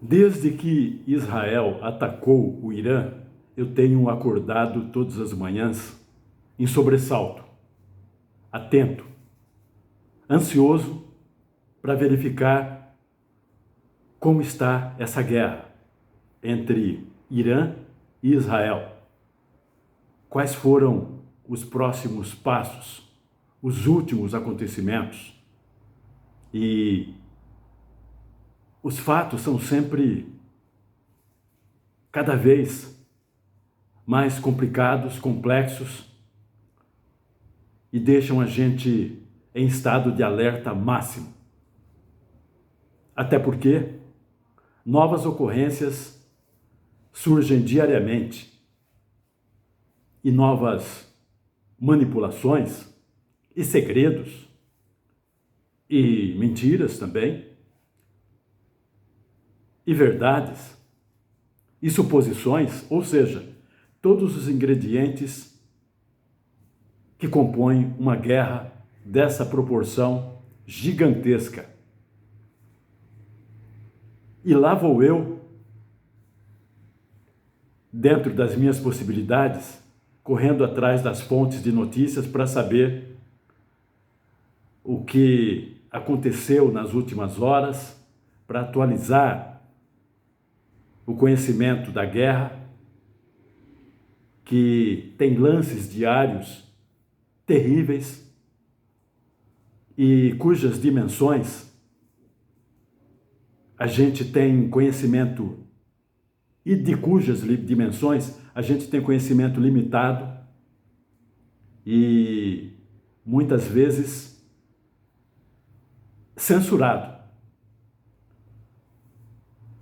Desde que Israel atacou o Irã, eu tenho acordado todas as manhãs em sobressalto, atento, ansioso para verificar como está essa guerra entre Irã e Israel. Quais foram os próximos passos, os últimos acontecimentos? E os fatos são sempre cada vez mais complicados, complexos e deixam a gente em estado de alerta máximo. Até porque novas ocorrências surgem diariamente e novas manipulações e segredos e mentiras também e verdades e suposições, ou seja, todos os ingredientes que compõem uma guerra dessa proporção gigantesca. E lá vou eu, dentro das minhas possibilidades, correndo atrás das fontes de notícias para saber o que aconteceu nas últimas horas, para atualizar o conhecimento da guerra, que tem lances diários terríveis e cujas dimensões a gente tem conhecimento e de cujas dimensões a gente tem conhecimento limitado e muitas vezes censurado.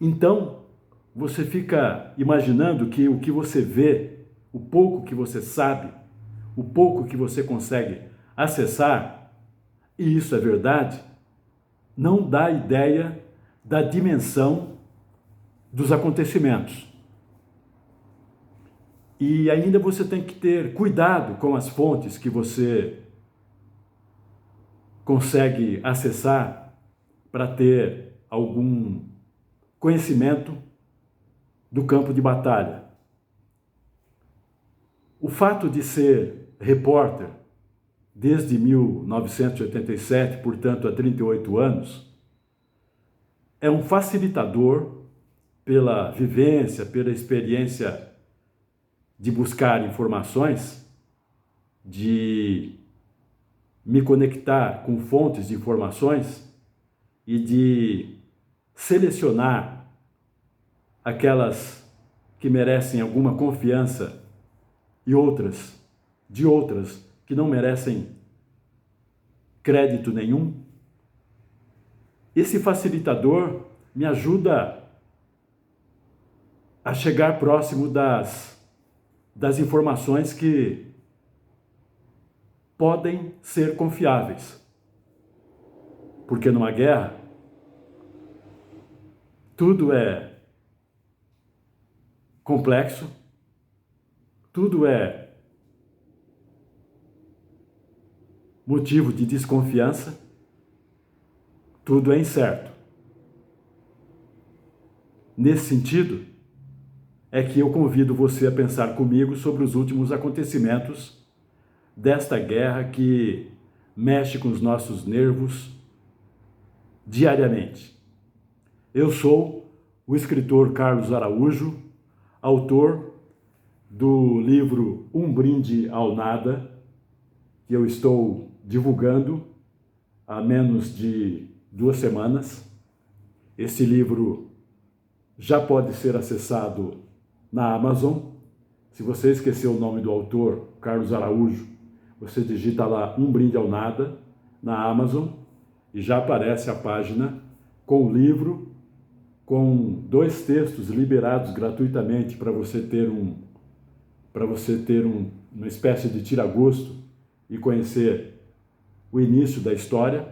Então, você fica imaginando que o que você vê, o pouco que você sabe, o pouco que você consegue acessar, e isso é verdade, não dá ideia da dimensão dos acontecimentos. E ainda você tem que ter cuidado com as fontes que você consegue acessar para ter algum conhecimento do campo de batalha. O fato de ser repórter desde 1987, portanto há 38 anos, é um facilitador pela vivência, pela experiência de buscar informações, de me conectar com fontes de informações e de selecionar aquelas que merecem alguma confiança e outras que não merecem crédito nenhum. Esse facilitador me ajuda a chegar próximo das informações que podem ser confiáveis. Porque numa guerra, tudo é complexo, tudo é motivo de desconfiança, tudo é incerto. Nesse sentido, é que eu convido você a pensar comigo sobre os últimos acontecimentos desta guerra que mexe com os nossos nervos diariamente. Eu sou o escritor Carlos Araújo, autor do livro Um Brinde ao Nada, que eu estou divulgando há menos de 2 semanas. Esse livro já pode ser acessado na Amazon. Se você esqueceu o nome do autor, Carlos Araújo, você digita lá Um Brinde ao Nada na Amazon e já aparece a página com o livro, com 2 textos liberados gratuitamente para você ter uma espécie de tira-gosto e conhecer o início da história.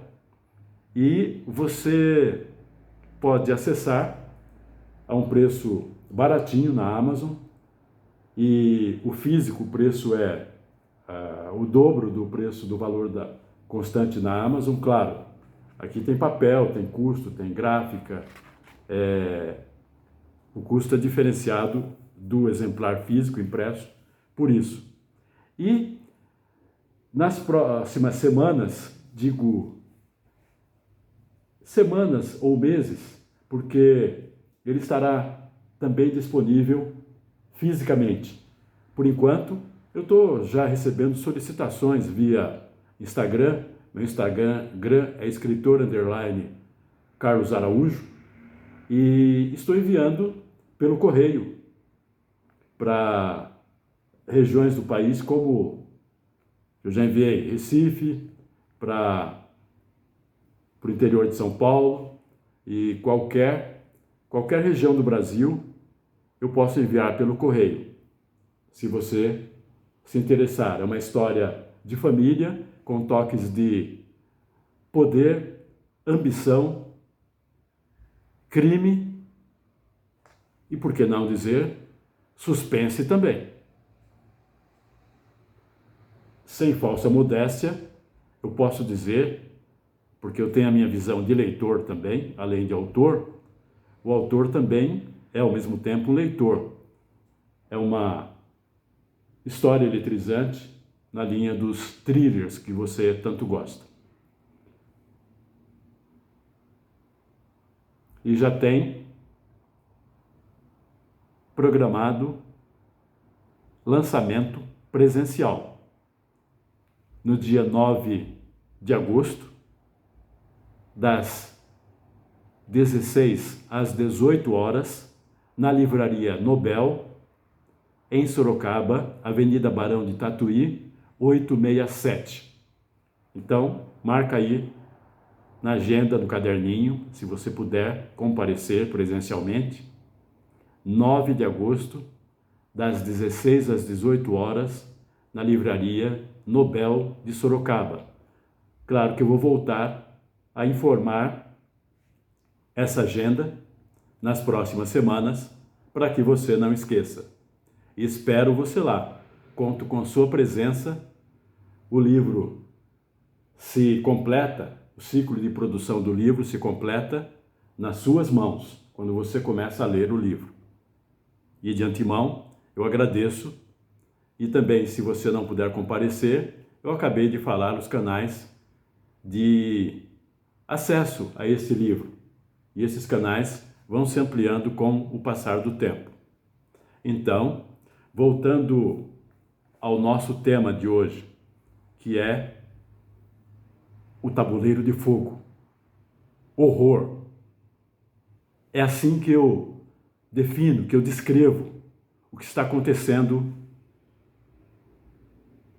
E você pode acessar a um preço baratinho na Amazon, e o físico, o preço é o dobro do preço do valor constante na Amazon. Claro, aqui tem papel, tem custo, tem gráfica, O custo é diferenciado do exemplar físico impresso por isso. E nas próximas semanas, digo semanas ou meses, porque ele estará também disponível fisicamente. Por enquanto, eu estou já recebendo solicitações via Instagram. Meu Instagram é escritor_Carlos Araújo, e estou enviando pelo correio para regiões do país, como eu já enviei Recife, para o interior de São Paulo, e qualquer região do Brasil eu posso enviar pelo correio, se você se interessar. É uma história de família, com toques de poder, ambição, crime e, por que não dizer, suspense também. Sem falsa modéstia, eu posso dizer, porque eu tenho a minha visão de leitor também, além de autor, o autor também é ao mesmo tempo um leitor. É uma história eletrizante na linha dos thrillers que você tanto gosta. E já tem programado lançamento presencial no dia 9 de agosto, das 16 às 18 horas, na Livraria Nobel, em Sorocaba, Avenida Barão de Tatuí, 867. Então, marca aí na agenda do caderninho, se você puder comparecer presencialmente, 9 de agosto, das 16 às 18 horas, na Livraria Nobel de Sorocaba. Claro que eu vou voltar a informar essa agenda nas próximas semanas, para que você não esqueça. Espero você lá. Conto com sua presença. O livro se completa, o ciclo de produção do livro se completa nas suas mãos, quando você começa a ler o livro. E de antemão, eu agradeço. E também, se você não puder comparecer, eu acabei de falar os canais de acesso a esse livro. E esses canais vão se ampliando com o passar do tempo. Então, voltando ao nosso tema de hoje, que é o tabuleiro de fogo. Horror. É assim que eu defino, que eu descrevo o que está acontecendo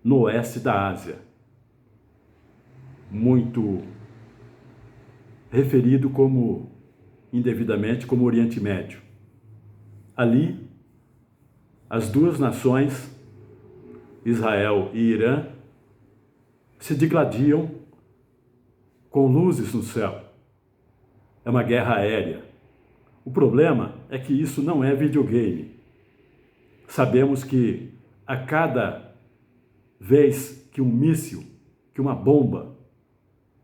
no oeste da Ásia. Muito referido indevidamente como Oriente Médio. Ali, as duas nações, Israel e Irã, se digladiam com luzes no céu. É uma guerra aérea. O problema é que isso não é videogame. Sabemos que a cada vez que um míssil, que uma bomba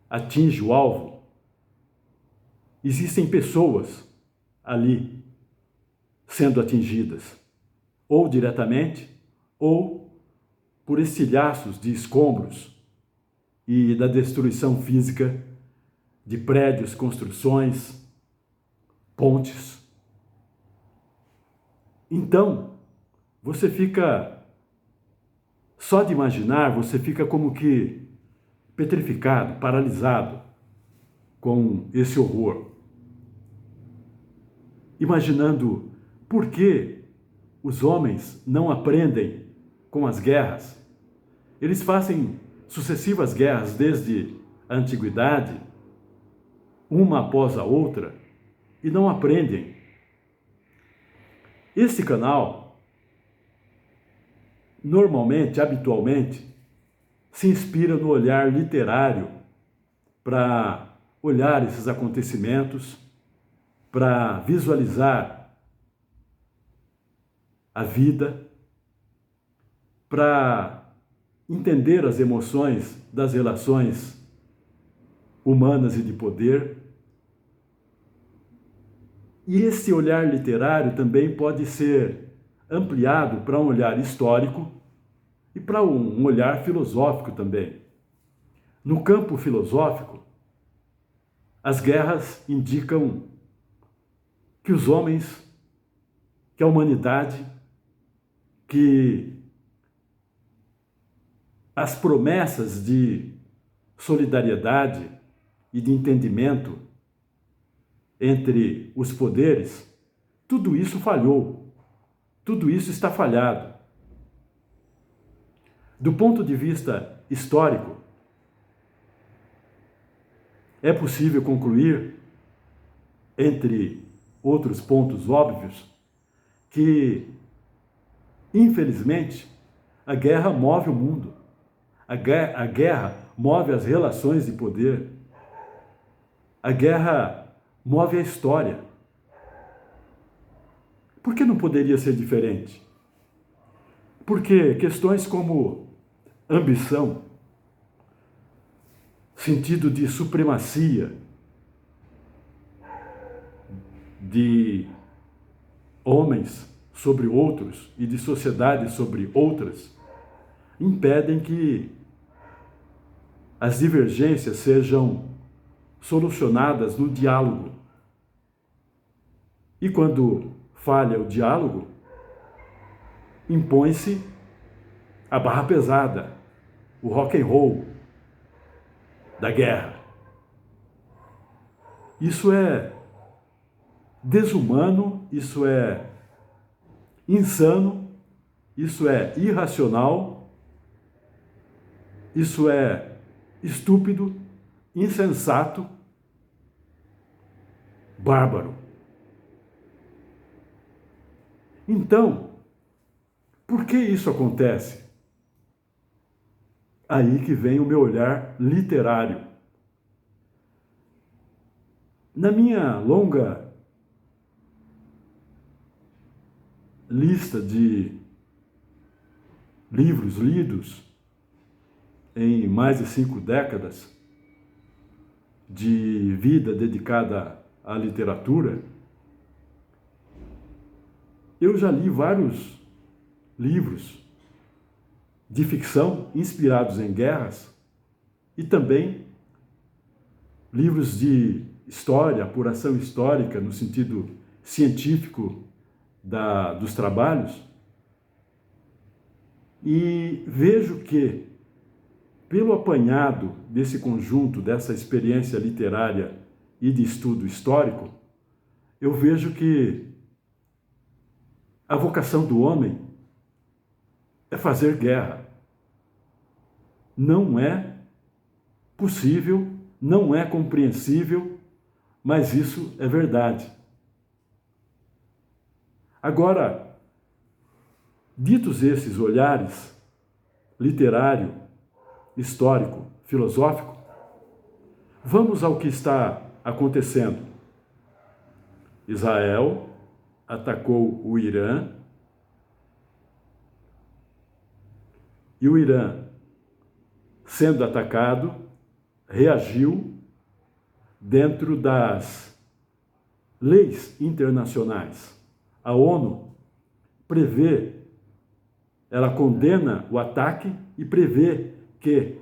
atinge o alvo, existem pessoas ali sendo atingidas, ou diretamente, ou por estilhaços de escombros e da destruição física de prédios, construções, pontes. Então, você fica, só de imaginar, você fica como que petrificado, paralisado com esse horror. Imaginando por que os homens não aprendem com as guerras. Eles fazem sucessivas guerras desde a antiguidade, uma após a outra, e não aprendem. Esse canal, normalmente, habitualmente, se inspira no olhar literário para olhar esses acontecimentos, para visualizar a vida, para entender as emoções das relações humanas e de poder. E esse olhar literário também pode ser ampliado para um olhar histórico e para um olhar filosófico também. No campo filosófico, as guerras indicam que os homens, que a humanidade, que as promessas de solidariedade e de entendimento entre os poderes, tudo isso falhou, tudo isso está falhado. Do ponto de vista histórico, é possível concluir, entre outros pontos óbvios, que, infelizmente, a guerra move o mundo. A guerra move as relações de poder. A guerra move a história. Por que não poderia ser diferente? Porque questões como ambição, sentido de supremacia, de homens sobre outros e de sociedades sobre outras, impedem que as divergências sejam solucionadas no diálogo. E quando falha o diálogo, impõe-se a barra pesada, o rock and roll da guerra. Isso é desumano, isso é insano, isso é irracional, isso é estúpido, insensato, bárbaro. Então, por que isso acontece? Aí que vem o meu olhar literário. Na minha longa lista de livros lidos em mais de 5 décadas de vida dedicada à literatura, eu já li vários livros de ficção inspirados em guerras e também livros de história, apuração histórica no sentido científico dos trabalhos, e vejo que, pelo apanhado desse conjunto, dessa experiência literária e de estudo histórico, eu vejo que a vocação do homem é fazer guerra. Não é possível, não é compreensível, mas isso é verdade. Agora, ditos esses olhares, literário, histórico, filosófico, vamos ao que está acontecendo. Israel atacou o Irã e o Irã, sendo atacado, reagiu dentro das leis internacionais. A ONU prevê, ela condena o ataque e prevê que,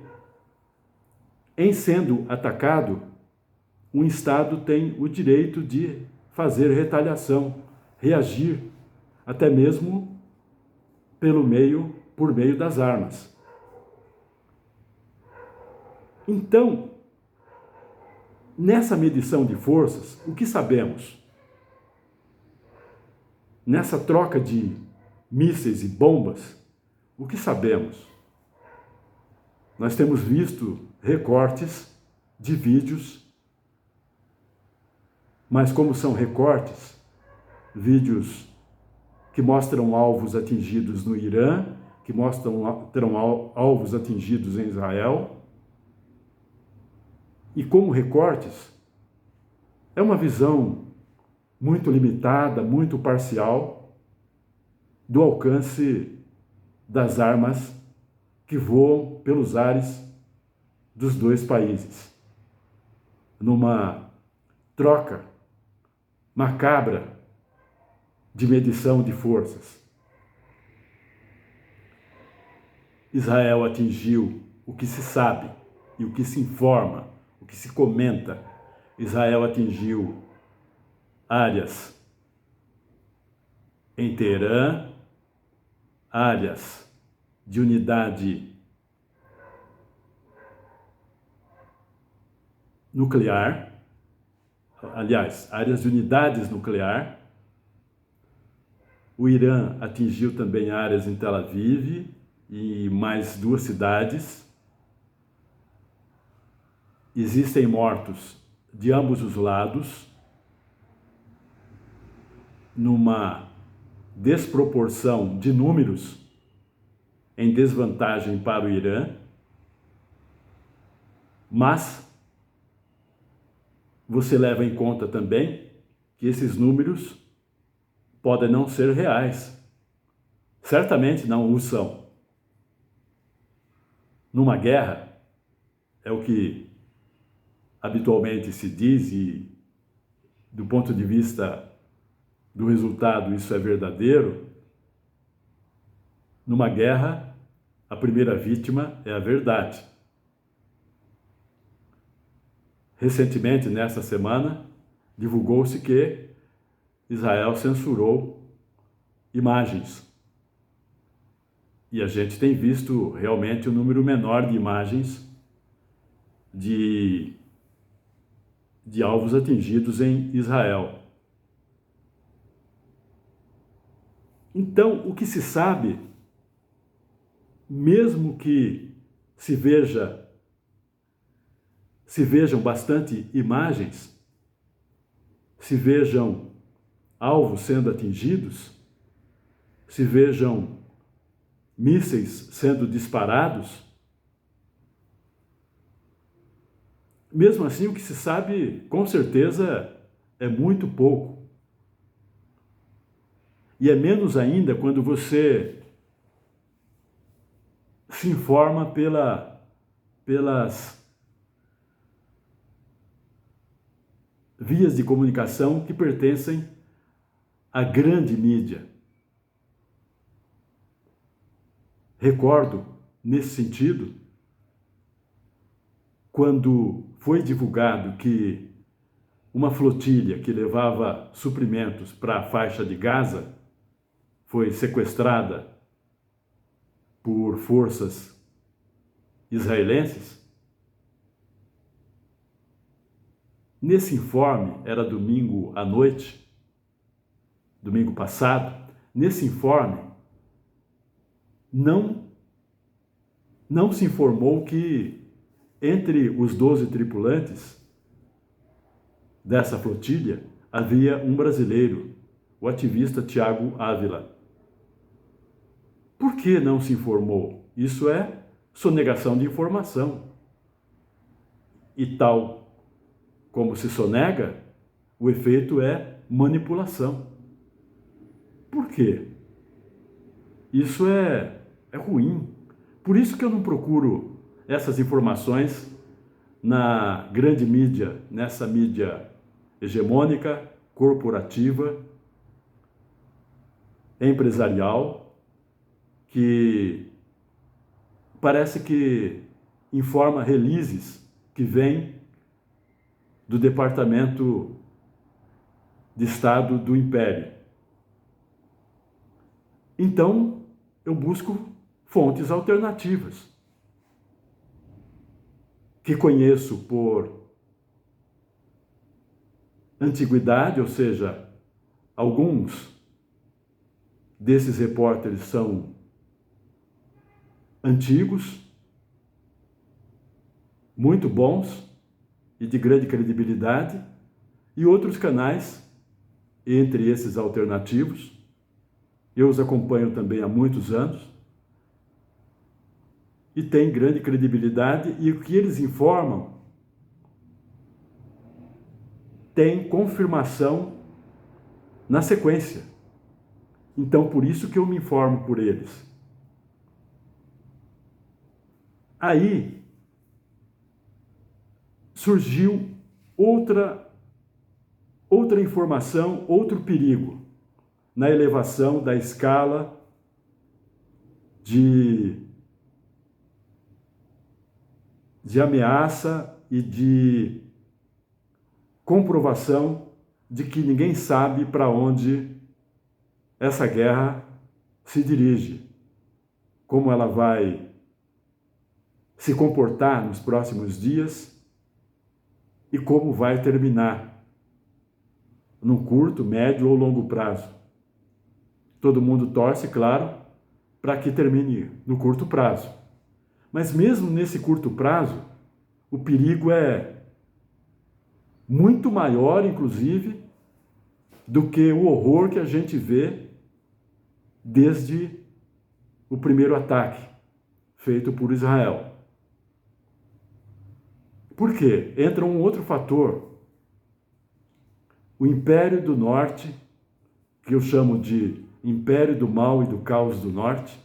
em sendo atacado, um Estado tem o direito de fazer retaliação, reagir, até mesmo por meio das armas. Então, nessa medição de forças, o que sabemos? Nessa troca de mísseis e bombas, o que sabemos? Nós temos visto recortes de vídeos, mas como são recortes, vídeos que mostram alvos atingidos no Irã, que mostram alvos atingidos em Israel, e como recortes, é uma visão muito limitada, muito parcial do alcance das armas que voam pelos ares dos dois países, numa troca macabra de medição de forças. Israel atingiu o que se sabe e o que se informa, o que se comenta. Israel atingiu áreas em Teherã, áreas de unidade nuclear, aliás, áreas de unidades nuclear. O Irã atingiu também áreas em Tel Aviv e mais 2 cidades. Existem mortos de ambos os lados, numa desproporção de números em desvantagem para o Irã, mas você leva em conta também que esses números podem não ser reais. Certamente não o são. Numa guerra, é o que habitualmente se diz, e do ponto de vista do resultado isso é verdadeiro. Numa guerra, a primeira vítima é a verdade. Recentemente, nesta semana, divulgou-se que Israel censurou imagens. E a gente tem visto realmente um número menor de imagens de alvos atingidos em Israel. Então, o que se sabe, mesmo que se vejam bastante imagens, se vejam alvos sendo atingidos, se vejam mísseis sendo disparados, mesmo assim o que se sabe com certeza é muito pouco. E é menos ainda quando você se informa pelas vias de comunicação que pertencem à grande mídia. Recordo, nesse sentido, quando foi divulgado que uma flotilha que levava suprimentos para a faixa de Gaza foi sequestrada por forças israelenses. Nesse informe, era domingo à noite, domingo passado, nesse informe não se informou que entre os 12 tripulantes dessa flotilha havia um brasileiro, o ativista Tiago Ávila. Por que não se informou? Isso é sonegação de informação. E tal como se sonega, o efeito é manipulação. Por quê? Isso é ruim. Por isso que eu não procuro essas informações na grande mídia, nessa mídia hegemônica, corporativa, empresarial, que parece que informa releases que vêm do Departamento de Estado do Império. Então, eu busco fontes alternativas, que conheço por antiguidade, ou seja, alguns desses repórteres são antigos, muito bons e de grande credibilidade, e outros canais, entre esses alternativos, eu os acompanho também há muitos anos, e têm grande credibilidade, e o que eles informam tem confirmação na sequência. Então, por isso que eu me informo por eles. Aí surgiu outra outra informação, outro perigo na elevação da escala de ameaça e de comprovação de que ninguém sabe para onde essa guerra se dirige, como ela vai se comportar nos próximos dias e como vai terminar, num curto, médio ou longo prazo. Todo mundo torce, claro, para que termine no curto prazo. Mas mesmo nesse curto prazo, o perigo é muito maior, inclusive, do que o horror que a gente vê desde o primeiro ataque feito por Israel. Por quê? Entra um outro fator. O Império do Norte, que eu chamo de Império do Mal e do Caos do Norte,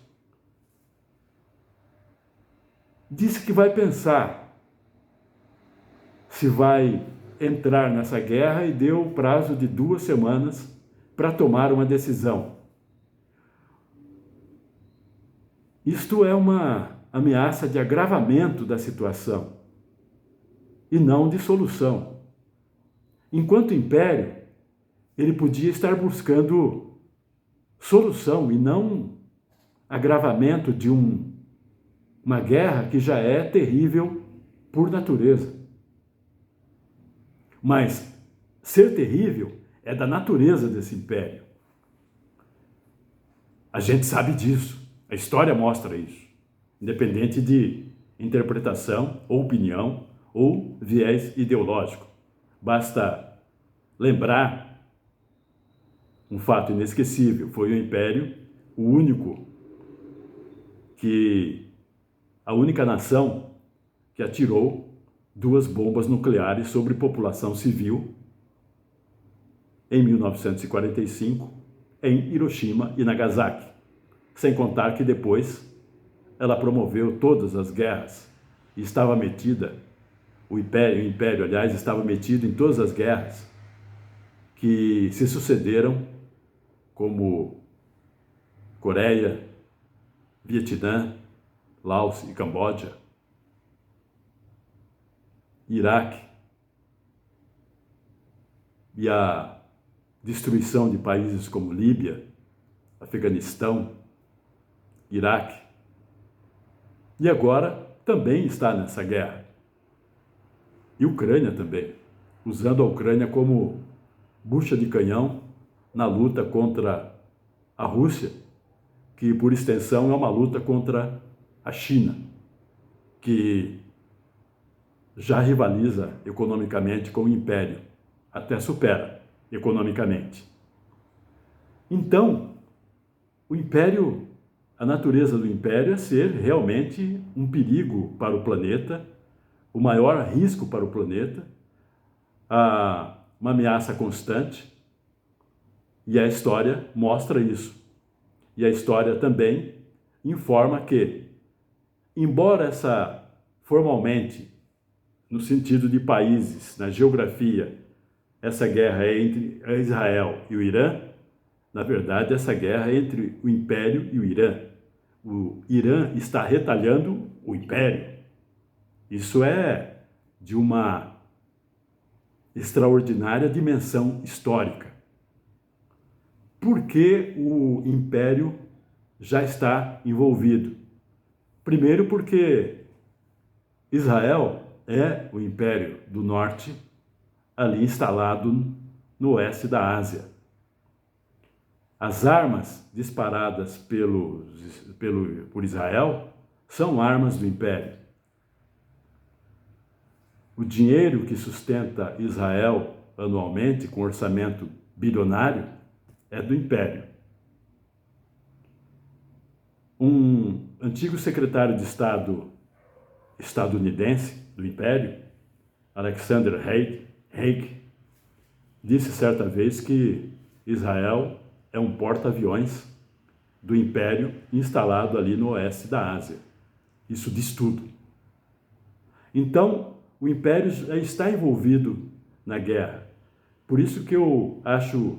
disse que vai pensar se vai entrar nessa guerra e deu o prazo de 2 semanas para tomar uma decisão. Isto é uma ameaça de agravamento da situação e não de solução. Enquanto império, ele podia estar buscando solução e não agravamento de uma guerra que já é terrível por natureza. Mas ser terrível é da natureza desse império. A gente sabe disso. A história mostra isso. Independente de interpretação ou opinião ou viés ideológico. Basta lembrar um fato inesquecível. Foi o império a única nação que atirou 2 bombas nucleares sobre população civil em 1945 em Hiroshima e Nagasaki. Sem contar que depois ela promoveu todas as guerras e estava metida, o império, aliás, estava metido em todas as guerras que se sucederam, como Coreia, Vietnã, Laos e Camboja, Iraque, e a destruição de países como Líbia, Afeganistão, Iraque, e agora também está nessa guerra. E Ucrânia também, usando a Ucrânia como bucha de canhão na luta contra a Rússia, que por extensão é uma luta contra a China, que já rivaliza economicamente com o Império, até supera economicamente. Então, a natureza do Império é ser realmente um perigo para o planeta, o maior risco para o planeta, uma ameaça constante, e a história mostra isso. E a história também informa que, embora formalmente, no sentido de países, na geografia, essa guerra é entre Israel e o Irã, na verdade, essa guerra é entre o Império e o Irã. O Irã está retalhando o Império. Isso é de uma extraordinária dimensão histórica. Por que o Império já está envolvido? Primeiro, porque Israel é o Império do Norte, ali instalado no oeste da Ásia. As armas disparadas por Israel são armas do Império. O dinheiro que sustenta Israel anualmente, com orçamento bilionário, é do Império. Um antigo secretário de Estado estadunidense do Império, Alexander Haig, disse certa vez que Israel é um porta-aviões do Império instalado ali no oeste da Ásia. Isso diz tudo. Então, o Império já está envolvido na guerra, Por isso que eu acho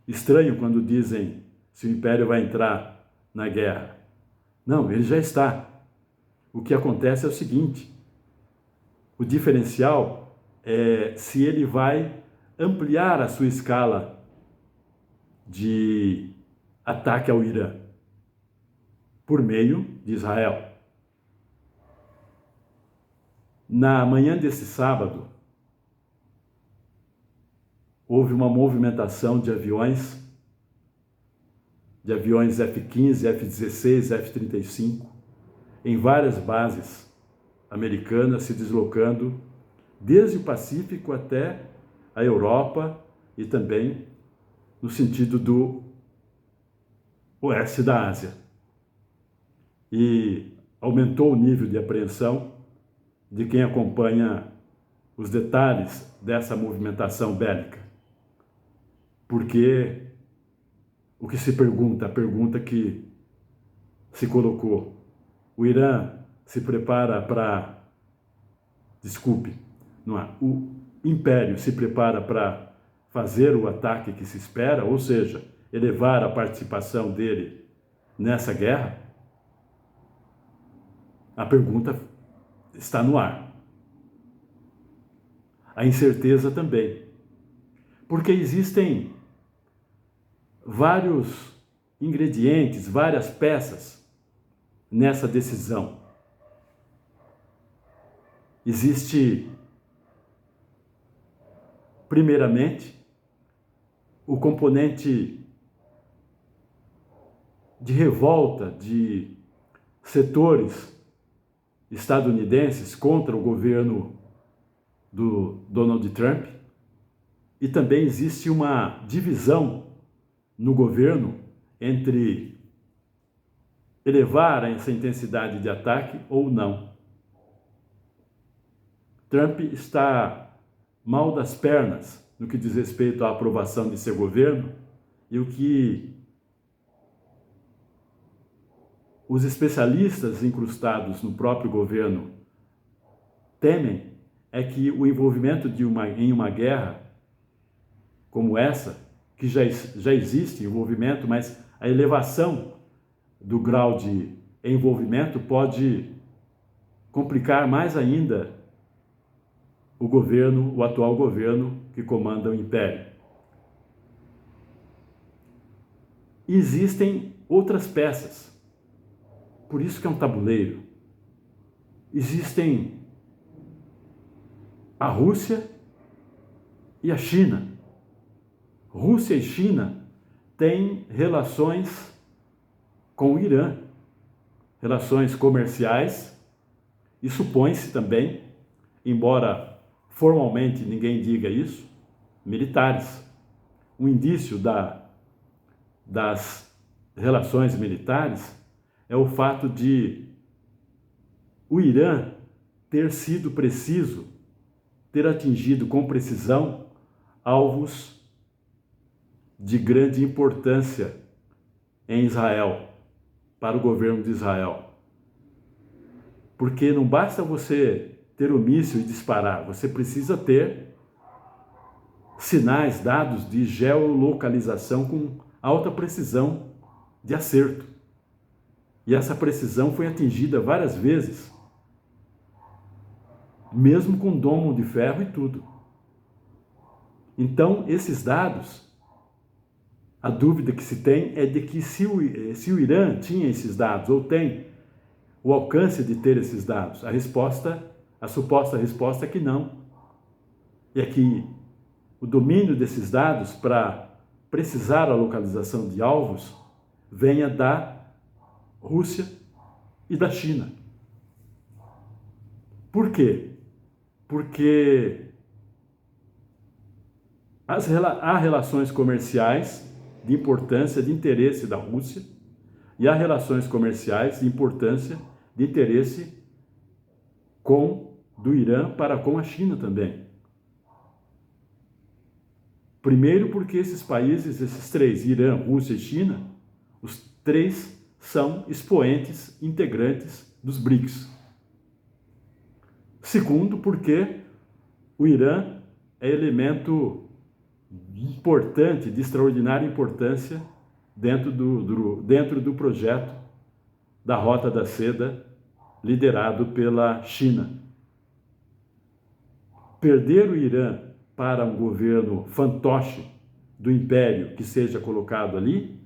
estranho quando dizem se o Império vai entrar na guerra. Não, ele já está. O que acontece é o seguinte: o diferencial é se ele vai ampliar a sua escala de ataque ao Irã por meio de Israel. Na manhã desse sábado, houve uma movimentação de aviões F-15, F-16, F-35, em várias bases americanas, se deslocando desde o Pacífico até a Europa e também no sentido do oeste da Ásia. E aumentou o nível de apreensão de quem acompanha os detalhes dessa movimentação bélica. Porque o que se pergunta, a pergunta que se colocou, o Irã se prepara para, o Império se prepara para fazer o ataque que se espera, ou seja, elevar a participação dele nessa guerra? A pergunta está no ar. A incerteza também. Porque existem vários ingredientes, várias peças nessa decisão. Existe, primeiramente, o componente de revolta de setores estadunidenses contra o governo do Donald Trump, e também existe uma divisão no governo entre elevar essa intensidade de ataque ou não. Trump está mal das pernas no que diz respeito à aprovação de seu governo, e o que os especialistas incrustados no próprio governo temem é que o envolvimento em uma guerra como essa, que já existe envolvimento, mas a elevação do grau de envolvimento pode complicar mais ainda o atual governo que comanda o Império. Existem outras peças, por isso que é um tabuleiro. Existem a Rússia e a China. Rússia e China têm relações com o Irã, relações comerciais, e supõe-se também, embora formalmente ninguém diga isso, militares. Um indício das relações militares é o fato de o Irã ter sido preciso, ter atingido com precisão alvos de grande importância em Israel, para o governo de Israel. Porque não basta você ter um míssil e disparar, você precisa ter sinais, dados de geolocalização com alta precisão de acerto. E essa precisão foi atingida várias vezes, mesmo com domo de ferro e tudo. Então, esses dados, a dúvida que se tem é de que se o Irã tinha esses dados, ou tem o alcance de ter esses dados. A suposta resposta é que não. E é que o domínio desses dados para precisar a localização de alvos venha da Rússia e da China. Por quê? Porque há relações comerciais de importância, de interesse da Rússia, e há relações comerciais de importância, de interesse do Irã para com a China também. Primeiro porque esses países, esses três, Irã, Rússia e China, os três são expoentes integrantes dos BRICS. Segundo, porque o Irã é elemento importante, de extraordinária importância dentro do projeto da Rota da Seda, liderado pela China. Perder o Irã para um governo fantoche do império que seja colocado ali,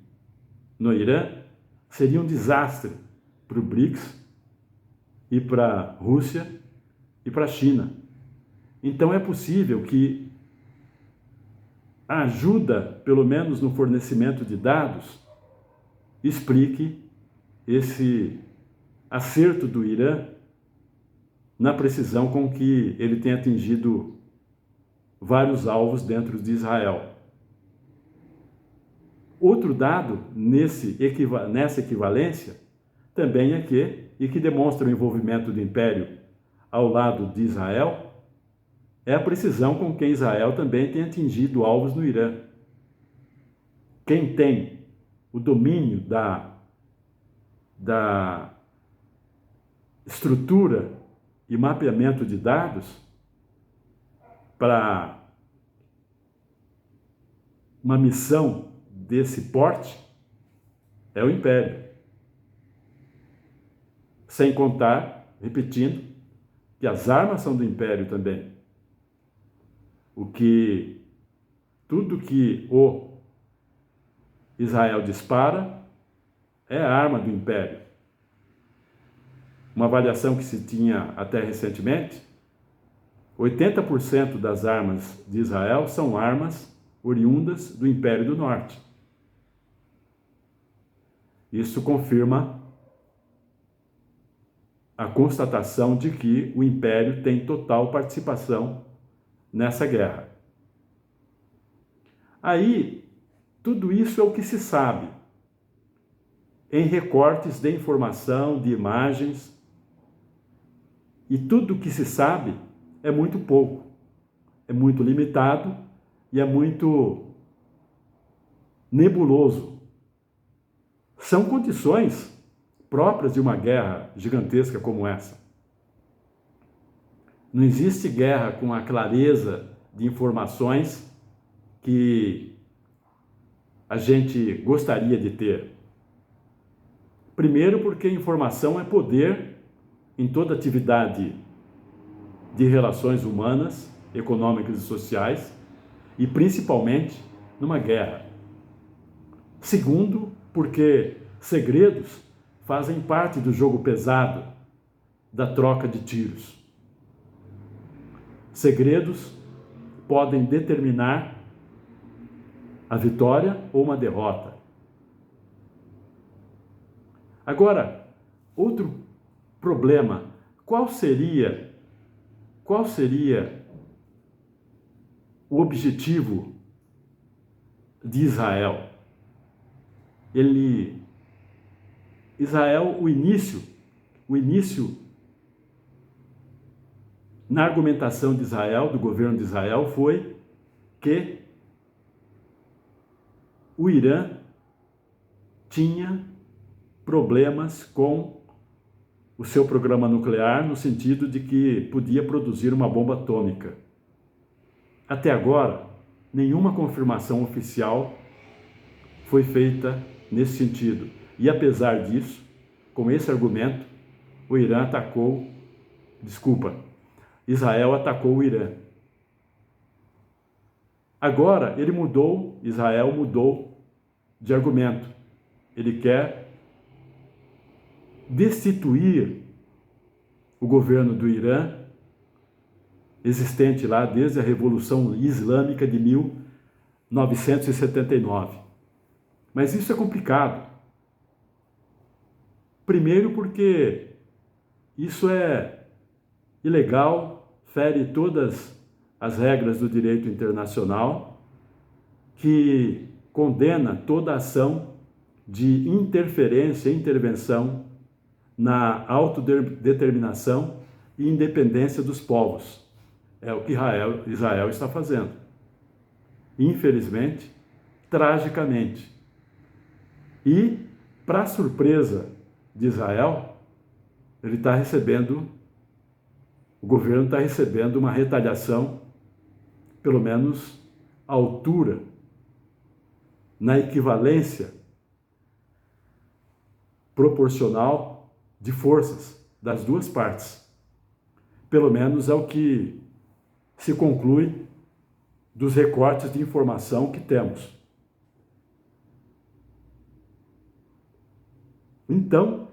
no Irã, seria um desastre para o BRICS e para a Rússia e para a China. Então é possível que a ajuda, pelo menos no fornecimento de dados, explique esse acerto do Irã na precisão com que ele tem atingido vários alvos dentro de Israel. Outro dado nessa equivalência também é que demonstra o envolvimento do Império ao lado de Israel, é a precisão com que Israel também tem atingido alvos no Irã. Quem tem o domínio da estrutura e mapeamento de dados para uma missão desse porte é o Império. Sem contar, repetindo, que as armas são do Império também. Tudo que o Israel dispara é a arma do Império. Uma avaliação que se tinha até recentemente, 80% das armas de Israel são armas oriundas do Império do Norte. Isso confirma a constatação de que o Império tem total participação nessa guerra. Aí, tudo isso é o que se sabe, em recortes de informação, de imagens, e tudo o que se sabe é muito pouco, é muito limitado e é muito nebuloso. São condições próprias de uma guerra gigantesca como essa. Não existe guerra com a clareza de informações que a gente gostaria de ter. Primeiro, porque informação é poder em toda atividade de relações humanas, econômicas e sociais, e principalmente numa guerra. Segundo, porque segredos fazem parte do jogo pesado da troca de tiros. Segredos podem determinar a vitória ou uma derrota. Agora, outro problema, qual seria o objetivo de Israel? Israel, o início na argumentação de Israel, do governo de Israel, foi que o Irã tinha problemas com o seu programa nuclear, no sentido de que podia produzir uma bomba atômica. Até agora, nenhuma confirmação oficial foi feita nesse sentido. E apesar disso, com esse argumento, Israel atacou o Irã. Agora, Israel mudou de argumento. Ele quer destituir o governo do Irã, existente lá desde a Revolução Islâmica de 1979. Mas isso é complicado. Primeiro porque isso é ilegal, fere todas as regras do direito internacional, que condena toda ação de intervenção na autodeterminação e independência dos povos. É o que Israel está fazendo. Infelizmente, tragicamente. E, para surpresa de Israel, o governo está recebendo uma retaliação, pelo menos altura, na equivalência proporcional de forças das duas partes. Pelo menos é o que se conclui dos recortes de informação que temos. Então,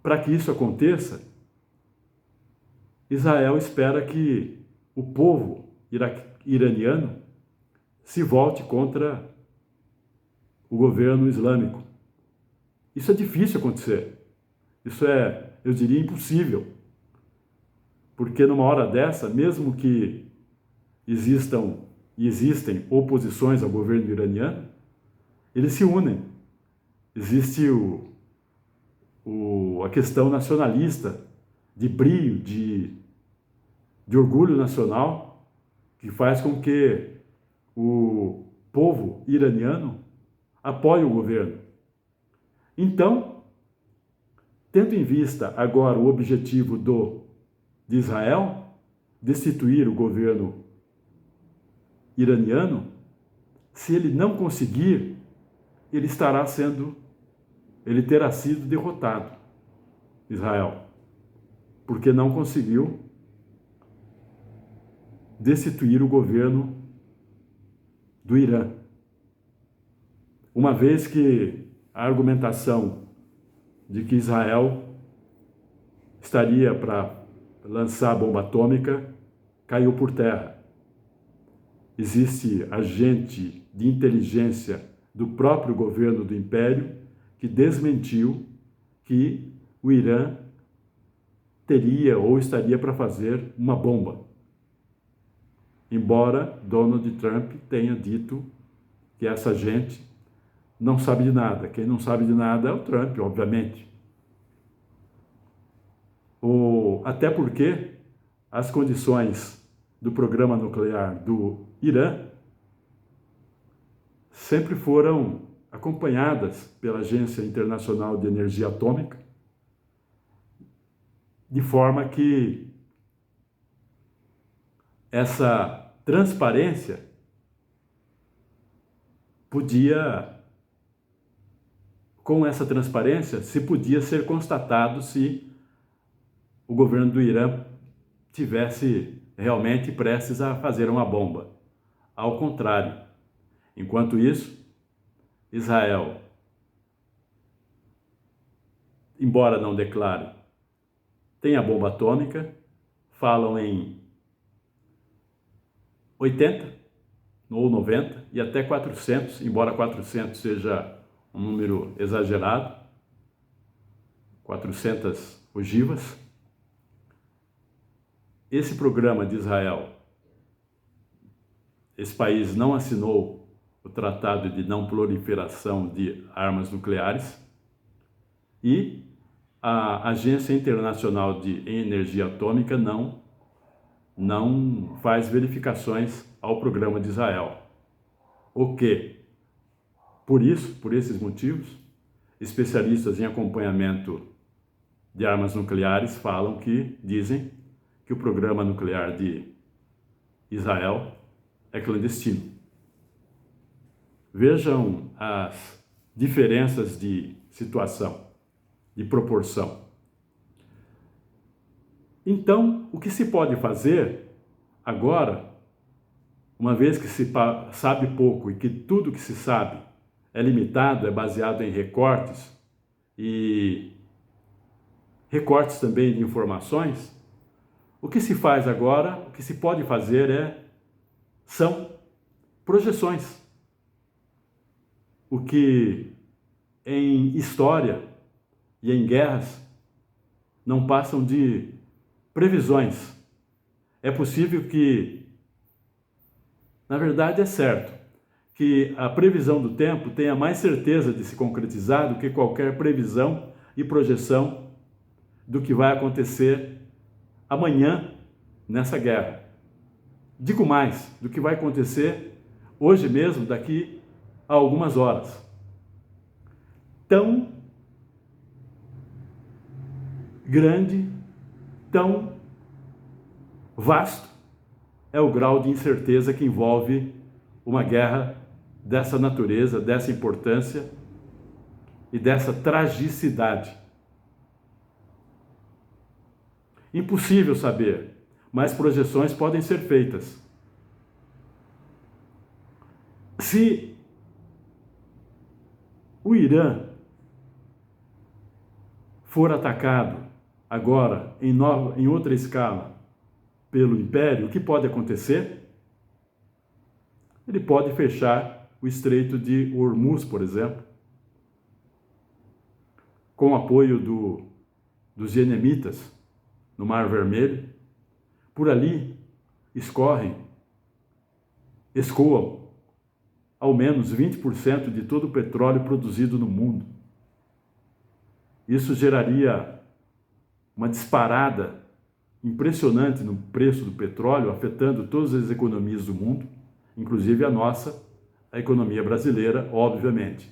para que isso aconteça, Israel espera que o povo iraniano se volte contra o governo islâmico. Isso é difícil acontecer. Isso é, eu diria, impossível. Porque numa hora dessa, mesmo que existem oposições ao governo iraniano, eles se unem. Existe a questão nacionalista, de brio, de orgulho nacional, que faz com que o povo iraniano apoie o governo. Então, tendo em vista agora o objetivo de Israel, destituir o governo iraniano, se ele não conseguir, ele terá sido derrotado, Israel, porque não conseguiu destituir o governo do Irã. Uma vez que a argumentação de que Israel estaria para lançar a bomba atômica caiu por terra. Existe agente de inteligência do próprio governo do Império que desmentiu que o Irã teria ou estaria para fazer uma bomba. Embora Donald Trump tenha dito que essa gente não sabe de nada. Quem não sabe de nada é o Trump, obviamente. Até porque as condições do programa nuclear do Irã sempre foram acompanhadas pela Agência Internacional de Energia Atômica, de forma que essa transparência com essa transparência se podia ser constatado se o governo do Irã tivesse realmente prestes a fazer uma bomba. Ao contrário, enquanto isso, Israel, embora não declare, tem a bomba atômica, falam em 80 ou 90 e até 400, embora 400 seja um número exagerado, 400 ogivas. Esse programa de Israel, esse país não assinou o Tratado de Não Proliferação de Armas Nucleares e a Agência Internacional de Energia Atômica não faz verificações ao programa de Israel. O que, por esses motivos, especialistas em acompanhamento de armas nucleares dizem que o programa nuclear de Israel é clandestino. Vejam as diferenças de situação, de proporção. Então, o que se pode fazer agora, uma vez que se sabe pouco e que tudo que se sabe é limitado, é baseado em recortes e recortes também de informações, o que se faz agora, o que se pode fazer são projeções. O que em história e em guerras não passam de previsões. É possível que, na verdade é certo, que a previsão do tempo tenha mais certeza de se concretizar do que qualquer previsão e projeção do que vai acontecer amanhã nessa guerra. Digo mais, do que vai acontecer hoje mesmo, daqui a algumas horas. Tão grande, tão vasto é o grau de incerteza que envolve uma guerra dessa natureza, dessa importância e dessa tragicidade. Impossível saber, mas projeções podem ser feitas. Se o Irã for atacado agora em outra escala pelo Império, o que pode acontecer? Ele pode fechar o Estreito de Hormuz, por exemplo, com o apoio dos iemenitas no Mar Vermelho. Por ali escoam ao menos 20% de todo o petróleo produzido no mundo. Isso geraria uma disparada impressionante no preço do petróleo, afetando todas as economias do mundo, inclusive a nossa, a economia brasileira, obviamente.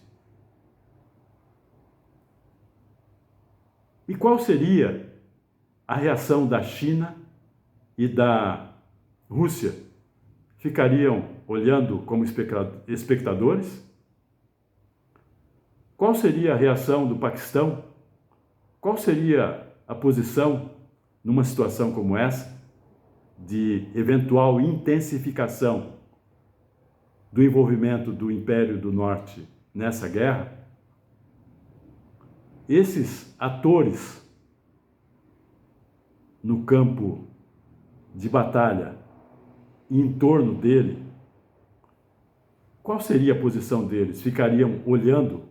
E qual seria a reação da China e da Rússia? Ficariam olhando como espectadores? Qual seria a reação do Paquistão? Qual seria a posição numa situação como essa, de eventual intensificação do envolvimento do Império do Norte nessa guerra? Esses atores no campo de batalha e em torno dele, qual seria a posição deles? Ficariam olhando?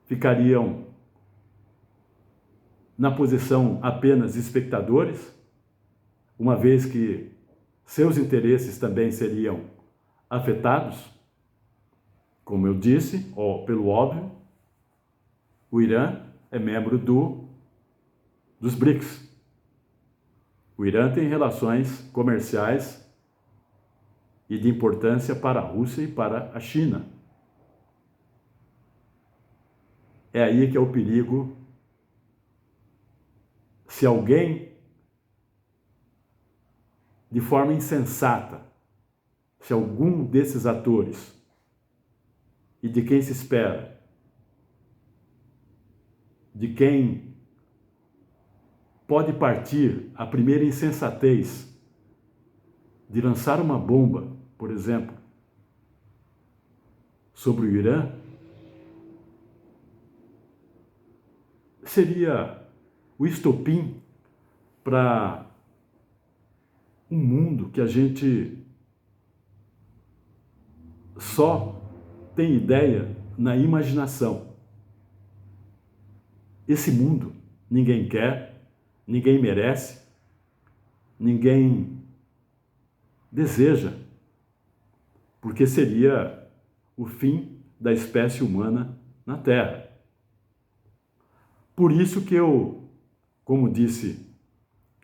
Ficariam na posição apenas espectadores, uma vez que seus interesses também seriam afetados? Como eu disse, pelo óbvio, o Irã é membro dos BRICS. O Irã tem relações comerciais e de importância para a Rússia e para a China. É aí que é o perigo. Se alguém, de forma insensata, se algum desses atores, e de quem se espera, de quem pode partir a primeira insensatez de lançar uma bomba, por exemplo, sobre o Irã, seria o estopim para um mundo que a gente só tem ideia na imaginação. Esse mundo ninguém quer, ninguém merece, ninguém deseja, porque seria o fim da espécie humana na Terra. Por isso que eu, como disse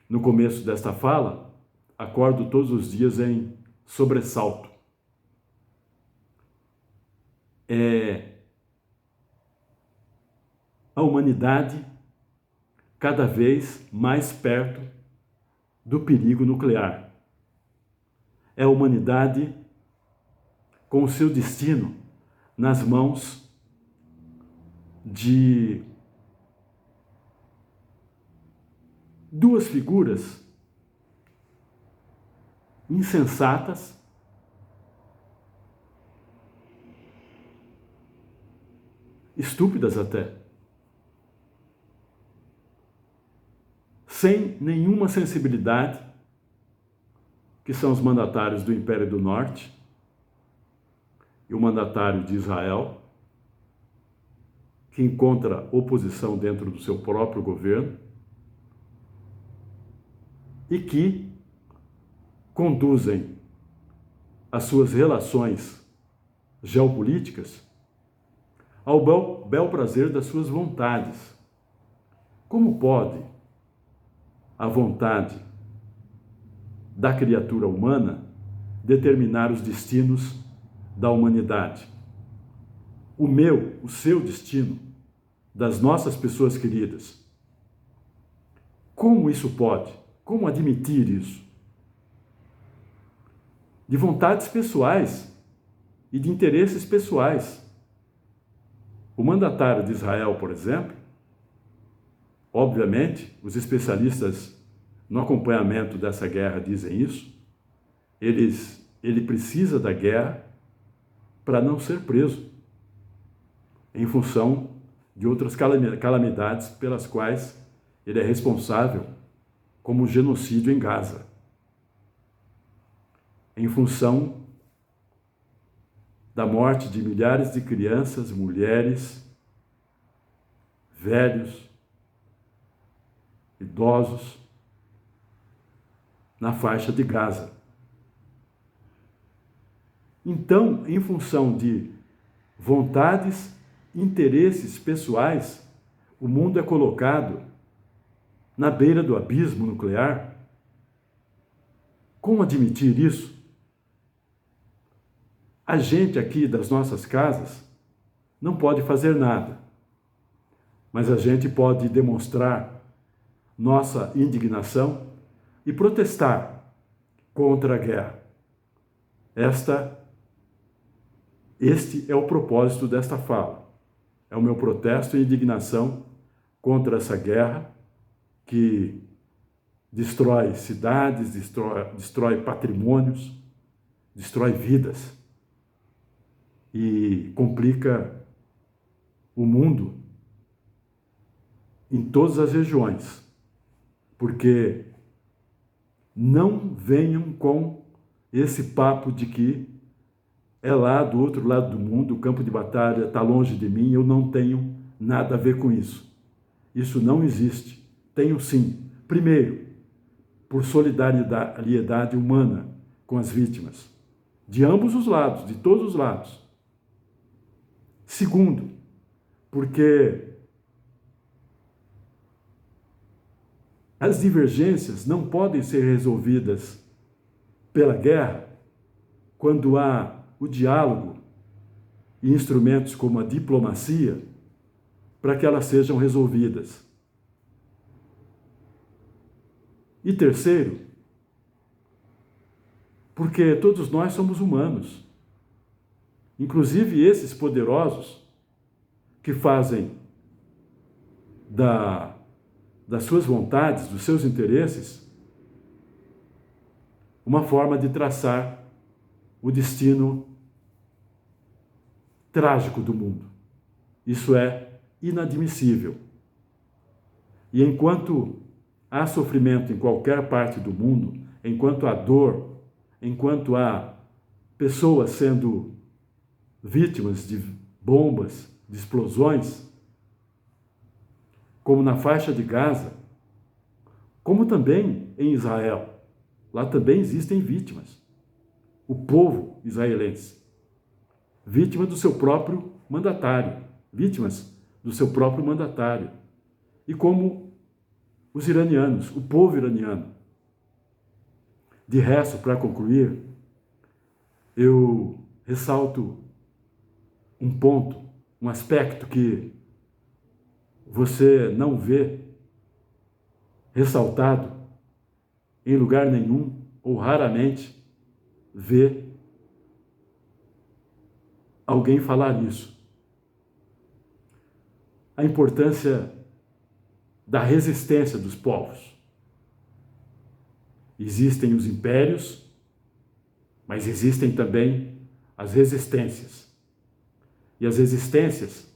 no começo desta fala, acordo todos os dias em sobressalto. A humanidade cada vez mais perto do perigo nuclear. É a humanidade com o seu destino nas mãos de duas figuras insensatas, estúpidas até, sem nenhuma sensibilidade, que são os mandatários do Império do Norte e o mandatário de Israel, que encontra oposição dentro do seu próprio governo e que conduzem as suas relações geopolíticas ao bel prazer das suas vontades. Como pode a vontade da criatura humana determinar os destinos da humanidade? O seu destino, das nossas pessoas queridas. Como isso pode? Como admitir isso? De vontades pessoais e de interesses pessoais. O mandatário de Israel, por exemplo, obviamente, os especialistas no acompanhamento dessa guerra dizem isso, ele precisa da guerra para não ser preso, em função de outras calamidades pelas quais ele é responsável, como o genocídio em Gaza, em função da morte de milhares de crianças, mulheres, velhos, idosos, na faixa de Gaza. Então, em função de vontades, interesses pessoais, o mundo é colocado na beira do abismo nuclear. Como admitir isso? A gente aqui das nossas casas não pode fazer nada, mas a gente pode demonstrar nossa indignação e protestar contra a guerra. Este é o propósito desta fala. É o meu protesto e indignação contra essa guerra que destrói cidades, destrói patrimônios, destrói vidas e complica o mundo em todas as regiões. Porque não venham com esse papo de que é lá do outro lado do mundo, o campo de batalha está longe de mim, eu não tenho nada a ver com isso. Isso não existe. Tenho sim. Primeiro, por solidariedade humana com as vítimas, de ambos os lados, de todos os lados. Segundo, porque as divergências não podem ser resolvidas pela guerra quando há o diálogo e instrumentos como a diplomacia para que elas sejam resolvidas. E terceiro, porque todos nós somos humanos, inclusive esses poderosos que fazem das suas vontades, dos seus interesses, uma forma de traçar o destino trágico do mundo. Isso é inadmissível. E enquanto há sofrimento em qualquer parte do mundo, enquanto há dor, enquanto há pessoas sendo vítimas de bombas, de explosões, como na faixa de Gaza, como também em Israel, lá também existem vítimas. O povo israelense, vítima do seu próprio mandatário, vítimas do seu próprio mandatário. E como os iranianos, o povo iraniano. De resto, para concluir, eu ressalto um ponto, um aspecto que você não vê ressaltado em lugar nenhum, ou raramente vê alguém falar isso. A importância da resistência dos povos. Existem os impérios, mas existem também as resistências. E as resistências,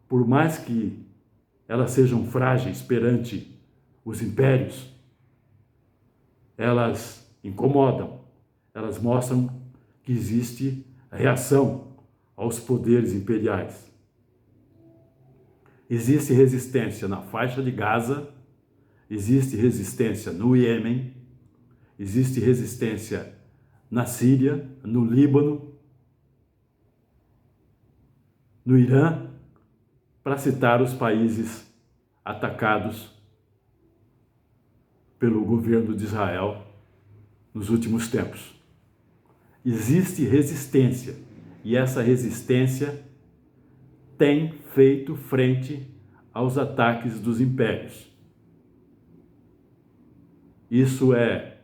por mais que elas sejam frágeis perante os impérios, elas incomodam, elas mostram que existe reação aos poderes imperiais. Existe resistência na faixa de Gaza, existe resistência no Iêmen, existe resistência na Síria, no Líbano, no Irã, para citar os países atacados pelo governo de Israel nos últimos tempos. Existe resistência, e essa resistência tem feito frente aos ataques dos impérios. Isso é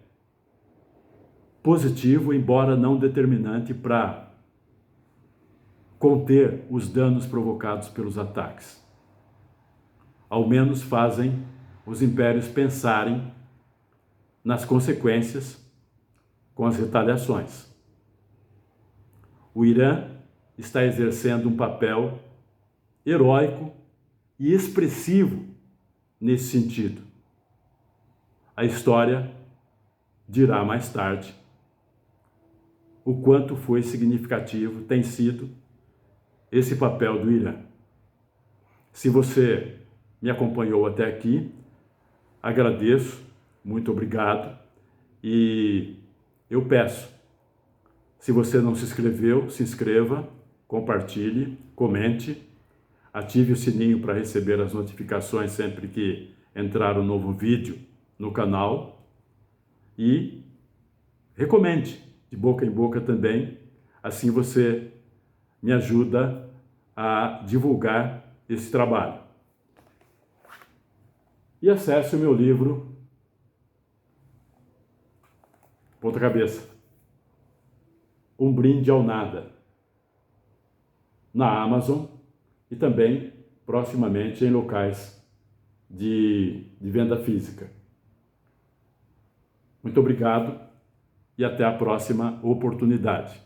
positivo, embora não determinante para conter os danos provocados pelos ataques. Ao menos fazem os impérios pensarem nas consequências com as retaliações. O Irã está exercendo um papel heróico e expressivo nesse sentido. A história dirá mais tarde o quanto foi significativo, tem sido esse papel do Irã. Se você me acompanhou até aqui, agradeço, muito obrigado, e eu peço, se você não se inscreveu, se inscreva, compartilhe, comente, ative o sininho para receber as notificações sempre que entrar um novo vídeo no canal e recomende de boca em boca também, assim você me ajuda a divulgar esse trabalho. E acesse o meu livro Ponta Cabeça, Um Brinde ao Nada, na Amazon e também proximamente em locais de venda física. Muito obrigado e até a próxima oportunidade.